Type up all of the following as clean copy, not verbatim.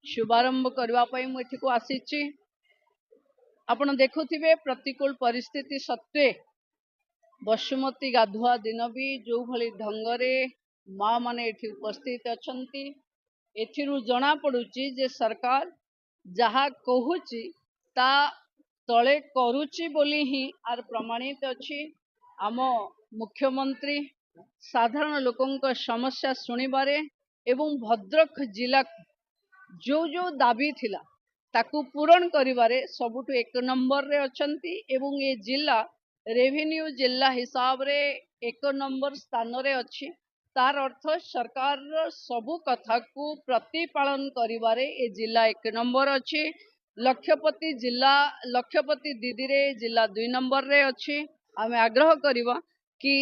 शुभारंभ करने को आसी। आपण देखुथिबे प्रतिकूल परिस्थिति सत्वे बसुमती गाधुआ दिन भी जो भली ढंगरे माँ माने एठी उपस्थित अछंती। एथिरु जना पड़ुची जे सरकार जहा कहूची ता तले करूची बोली ही आर प्रमाणित अछि। आम मुख्यमंत्री साधारण लोकंक समस्या सुनिबारे एवं भद्रक जिला जो जो दाबी थिला ताकू पूरण करिबारे सबुठु एक नंबर रे अछंती एवं ये जिला रेवेन्यू जिला हिसाब रे एक नंबर स्थान रे अछि। तार अर्थ सरकार सबु कथा को प्रतिपालन करिबारे ए जिला एक नंबर अछि। लक्षपति जिला लक्षपति दीदी रे जिला 2 नंबर रे अछि। आमे आग्रह करिबा कि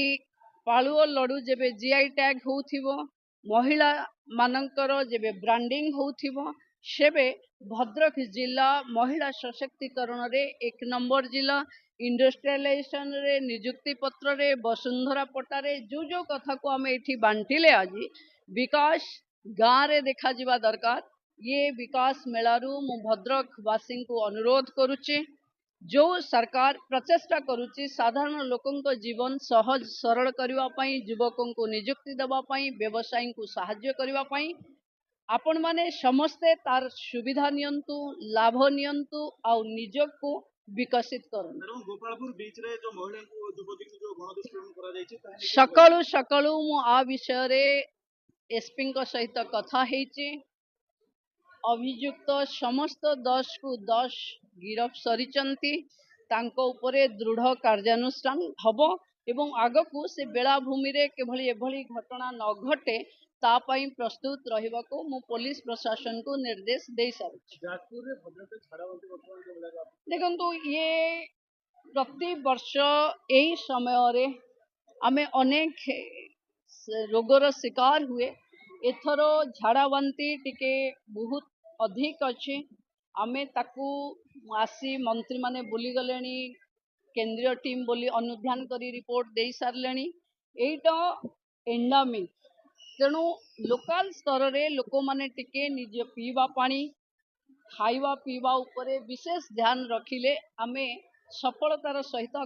पालुओ लडू जेबे जीआई टैग होउथिबो महिला मानकर जेबे ब्रांडिंग होउथिबो सेबे भद्रक जिला महिला सशक्तिकरण रे एक नंबर जिला। इंडस्ट्रियलाइजेशन रे नियुक्ति पत्र रे वसुंधरा पट्टा रे जो जो कथा को आम एठी बांटिले आज विकास गाँव रे देखा जिबा दरकार। ये विकास मेलारू मु भद्रक वासी को अनुरोध करुचे जो सरकार प्रचेष्टा करुची साधारण लोकंक जीवन सहज सरल करबा पई युवकों को नियुक्ति देबा पई व्यवसायी को सहाय्य करबा पई आपण माने समस्ते तार सुविधा नियंतु लाभ नियंतु आ निजक को विकसित करन। गोपालपुर बीच रे जो महिला को युवती को जो गणदुष्कर्म करा जायछि सकलु सकलु मु आ विषय रे एसपी को सहित कथा हेछि। अभियुक्त समस्त 10 को 10 गिरफ सरिचंती तांको उपरे दृढ़ कार्यानुष्ठान हबो एवं आगकू से बेलाभूमि रे केभली एभली घटना न घटे ता पई प्रस्तुत रहिबाको मु पुलिस प्रशासन को निर्देश दे सारिछि। देखंतु ये प्रति वर्ष यही समय रे आमे अनेक रोगर शिकार हुए। एथरो झाड़ाबांती टिके बहुत अधिक अच्छे। आमे ताकू आसी मंत्री माने बुली गलेनी केंद्रीय टीम बोली अनुध्यान करी रिपोर्ट दे सारलेनी। एटा एंडामिक तेणु लोकल स्तर रे लोक माने टिके निज पीवा पानी खाइबा पीवा उपरे विशेष ध्यान रखिले आमे सफलतार सहित